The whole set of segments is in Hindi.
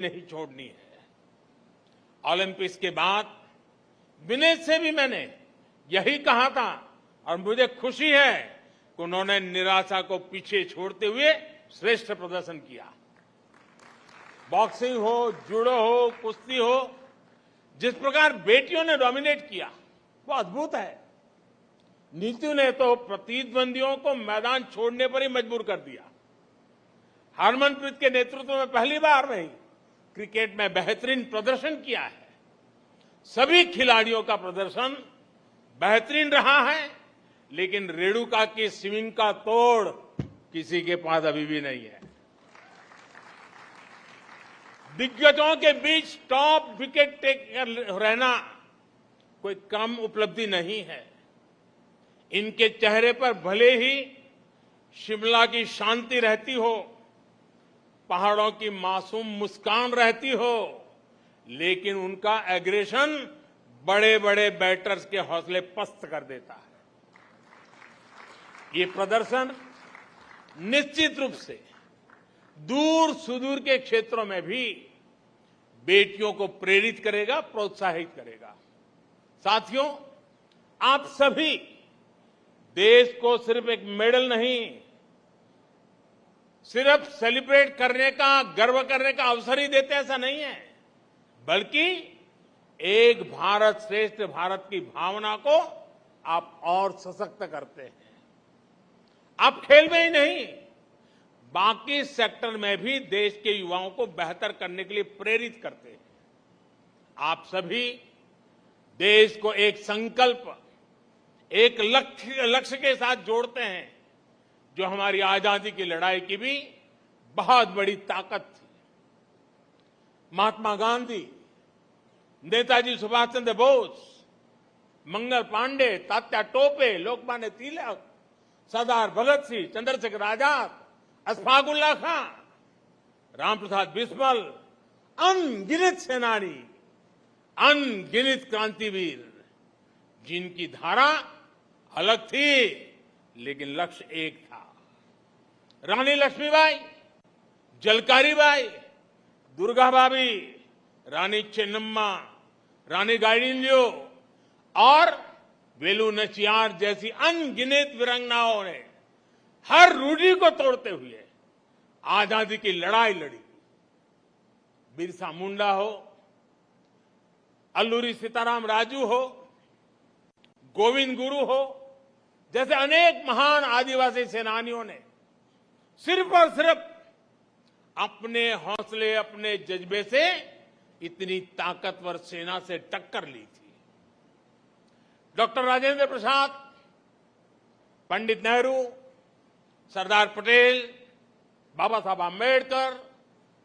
नहीं छोड़नी है। ओलंपिक्स के बाद विनेश से भी मैंने यही कहा था और मुझे खुशी है कि उन्होंने निराशा को पीछे छोड़ते हुए श्रेष्ठ प्रदर्शन किया। बॉक्सिंग हो, जूडो हो, कुश्ती हो, जिस प्रकार बेटियों ने डोमिनेट किया वो अद्भुत है। नीतू ने तो प्रतिद्वंदियों को मैदान छोड़ने पर ही मजबूर कर दिया। हरमनप्रीत के नेतृत्व में पहली बार नहीं, क्रिकेट में बेहतरीन प्रदर्शन किया है। सभी खिलाड़ियों का प्रदर्शन बेहतरीन रहा है, लेकिन रेणुका की स्विंग का तोड़ किसी के पास अभी भी नहीं है। दिग्गजों के बीच टॉप विकेट टेकर रहना कोई कम उपलब्धि नहीं है। इनके चेहरे पर भले ही शिमला की शांति रहती हो, पहाड़ों की मासूम मुस्कान रहती हो, लेकिन उनका एग्रेशन बड़े बड़े बैटर्स के हौसले पस्त कर देता है। ये प्रदर्शन निश्चित रूप से दूर सुदूर के क्षेत्रों में भी बेटियों को प्रेरित करेगा, प्रोत्साहित करेगा। साथियों, आप सभी देश को सिर्फ एक मेडल नहीं, सिर्फ सेलिब्रेट करने का, गर्व करने का अवसर ही देते, ऐसा नहीं है, बल्कि एक भारत श्रेष्ठ भारत की भावना को आप और सशक्त करते हैं। आप खेल में ही नहीं, बाकी सेक्टर में भी देश के युवाओं को बेहतर करने के लिए प्रेरित करते हैं। आप सभी देश को एक संकल्प, एक लक्ष्य के साथ जोड़ते हैं, जो हमारी आजादी की लड़ाई की भी बहुत बड़ी ताकत थी। महात्मा गांधी, नेताजी सुभाष चंद्र बोस, मंगल पांडे, तात्या टोपे, लोकमान्य तिलक, सरदार भगत सिंह, चंद्रशेखर आजाद, अशफाक उल्लाह खां, रामप्रसाद बिस्मिल, अनगिनत सेनानी, अनगिनत क्रांतिवीर, जिनकी धारा अलग थी लेकिन लक्ष्य एक था। रानी लक्ष्मीबाई, झलकारी बाई, दुर्गा भाभी, रानी चेन्नम्मा, रानी गाइडिंलियो और वेलु नचियार जैसी अनगिनत वीरांगनाओं ने हर रूढ़ी को तोड़ते हुए आजादी की लड़ाई लड़ी। बिरसा मुंडा हो, अल्लूरी सीताराम राजू हो, गोविंद गुरु हो, जैसे अनेक महान आदिवासी सेनानियों ने सिर्फ और सिर्फ अपने हौसले, अपने जज्बे से इतनी ताकतवर सेना से टक्कर ली थी। डॉक्टर राजेंद्र प्रसाद, पंडित नेहरू, सरदार पटेल, बाबा साहब आंबेडकर,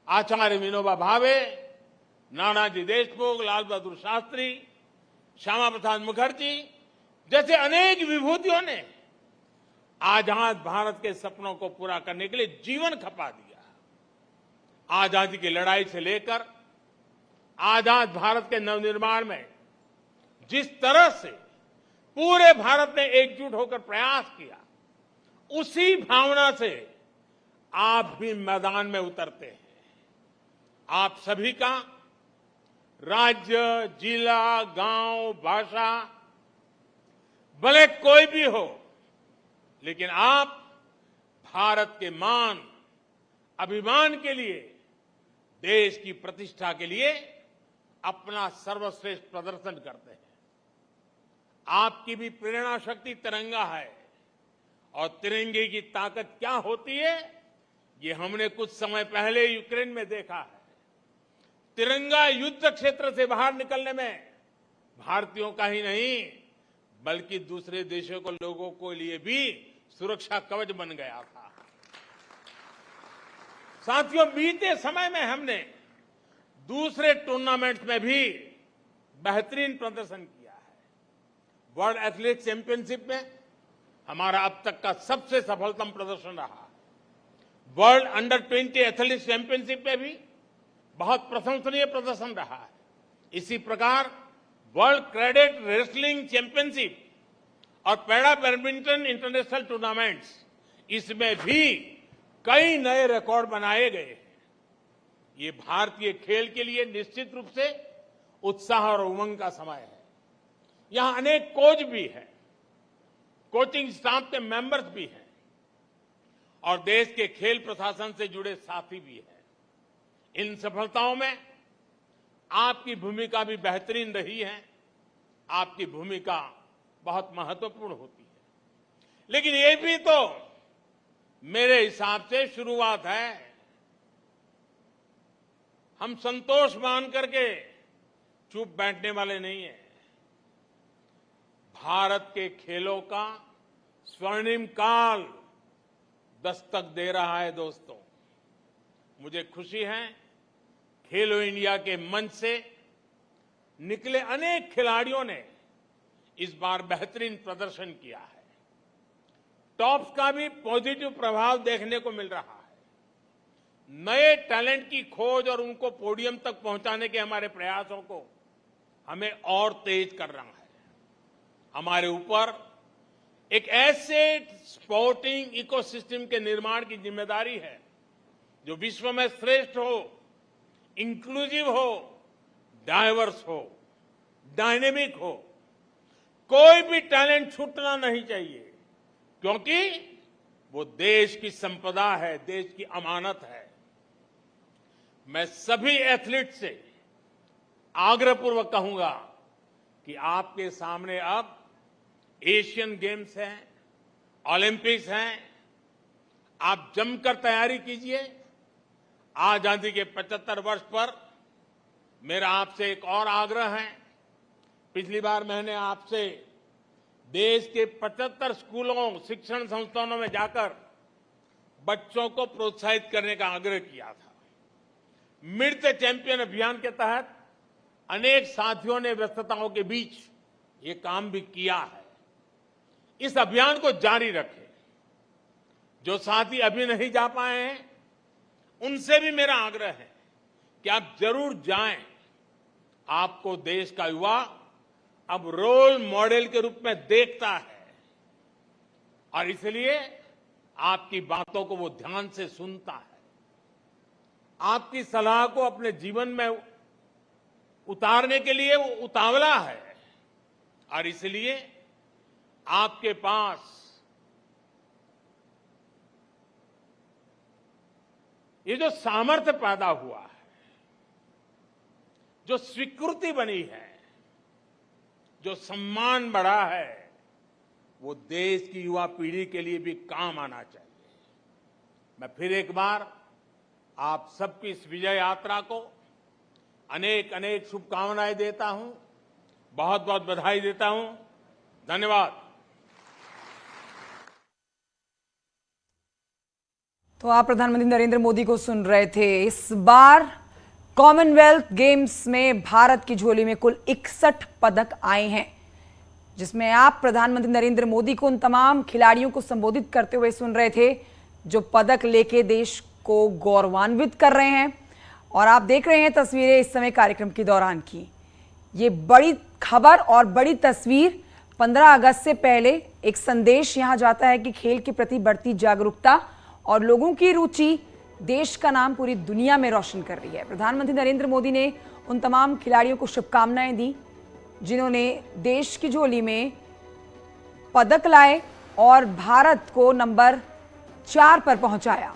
आचार्य विनोबा भावे, नानाजी देशमुख, लाल बहादुर शास्त्री, श्यामा प्रसाद मुखर्जी जैसे अनेक विभूतियों ने आजाद भारत के सपनों को पूरा करने के लिए जीवन खपा दिया। आजादी की लड़ाई से लेकर आजाद भारत के नवनिर्माण में जिस तरह से पूरे भारत ने एकजुट होकर प्रयास किया, उसी भावना से आप भी मैदान में उतरते हैं। आप सभी का राज्य, जिला, गांव, भाषा भले कोई भी हो, लेकिन आप भारत के मान, अभिमान के लिए, देश की प्रतिष्ठा के लिए अपना सर्वश्रेष्ठ प्रदर्शन करते हैं। आपकी भी प्रेरणा शक्ति तिरंगा है और तिरंगे की ताकत क्या होती है, ये हमने कुछ समय पहले यूक्रेन में देखा है। तिरंगा युद्ध क्षेत्र से बाहर निकलने में भारतीयों का ही नहीं, बल्कि दूसरे देशों को, लोगों को लिए भी सुरक्षा कवच बन गया था। साथियों, बीते समय में हमने दूसरे टूर्नामेंट्स में भी बेहतरीन प्रदर्शन किया है। वर्ल्ड एथलेटिक्स चैंपियनशिप में हमारा अब तक का सबसे सफलतम प्रदर्शन रहा। वर्ल्ड अंडर 20 एथलेटिक्स चैंपियनशिप में भी बहुत प्रशंसनीय प्रदर्शन रहा है। इसी प्रकार वर्ल्ड कैडेट रेसलिंग चैंपियनशिप और पैरा बैडमिंटन इंटरनेशनल टूर्नामेंट्स, इसमें भी कई नए रिकॉर्ड बनाए गए। ये भारतीय खेल के लिए निश्चित रूप से उत्साह और उमंग का समय है। यहां अनेक कोच भी हैं, कोचिंग स्टाफ के मेंबर्स भी हैं और देश के खेल प्रशासन से जुड़े साथी भी हैं। इन सफलताओं में आपकी भूमिका भी बेहतरीन रही है। आपकी भूमिका बहुत महत्वपूर्ण होती है, लेकिन ये भी तो मेरे हिसाब से शुरुआत है। हम संतोष मान करके चुप बैठने वाले नहीं हैं। भारत के खेलों का स्वर्णिम काल दस्तक दे रहा है। दोस्तों, मुझे खुशी है खेलो इंडिया के मंच से निकले अनेक खिलाड़ियों ने इस बार बेहतरीन प्रदर्शन किया है। टॉप्स का भी पॉजिटिव प्रभाव देखने को मिल रहा है। नए टैलेंट की खोज और उनको पोडियम तक पहुंचाने के हमारे प्रयासों को हमें और तेज कर रहा है। हमारे ऊपर एक ऐसे स्पोर्टिंग इकोसिस्टम के निर्माण की जिम्मेदारी है जो विश्व में श्रेष्ठ हो, इंक्लूसिव हो, डाइवर्स हो, डायनेमिक हो। कोई भी टैलेंट छूटना नहीं चाहिए, क्योंकि वो देश की संपदा है, देश की अमानत है। मैं सभी एथलीट से आग्रहपूर्वक कहूंगा कि आपके सामने अब एशियन गेम्स हैं, ओलंपिक्स हैं। आप जमकर तैयारी कीजिए। आजादी के 75 वर्ष पर मेरा आपसे एक और आग्रह है। पिछली बार मैंने आपसे देश के 75 स्कूलों, शिक्षण संस्थानों में जाकर बच्चों को प्रोत्साहित करने का आग्रह किया था। मीट द चैंपियन अभियान के तहत अनेक साथियों ने व्यस्तताओं के बीच ये काम भी किया है। इस अभियान को जारी रखें। जो साथी अभी नहीं जा पाए हैं, उनसे भी मेरा आग्रह है कि आप जरूर जाएं। आपको देश का युवा अब रोल मॉडल के रूप में देखता है और इसलिए आपकी बातों को वो ध्यान से सुनता है। आपकी सलाह को अपने जीवन में उतारने के लिए वो उतावला है और इसलिए आपके पास ये जो सामर्थ्य पैदा हुआ है, जो स्वीकृति बनी है, जो सम्मान बढ़ा है, वो देश की युवा पीढ़ी के लिए भी काम आना चाहिए। मैं फिर एक बार आप सबकी इस विजय यात्रा को अनेक अनेक शुभकामनाएं देता हूं, बहुत बहुत बधाई देता हूं। धन्यवाद। तो आप प्रधानमंत्री नरेंद्र मोदी को सुन रहे थे। इस बार कॉमनवेल्थ गेम्स में भारत की झोली में कुल 61 पदक आए हैं, जिसमें आप प्रधानमंत्री नरेंद्र मोदी को उन तमाम खिलाड़ियों को संबोधित करते हुए सुन रहे थे जो पदक लेके देश को गौरवान्वित कर रहे हैं। और आप देख रहे हैं तस्वीरें इस समय कार्यक्रम के दौरान की। ये बड़ी खबर और बड़ी तस्वीर। 15 अगस्त से पहले एक संदेश यहां जाता है कि खेल के प्रति बढ़ती जागरूकता और लोगों की रुचि देश का नाम पूरी दुनिया में रोशन कर रही है। प्रधानमंत्री नरेंद्र मोदी ने उन तमाम खिलाड़ियों को शुभकामनाएं दी जिन्होंने देश की झोली में पदक लाए और भारत को नंबर 4 पर पहुंचाया।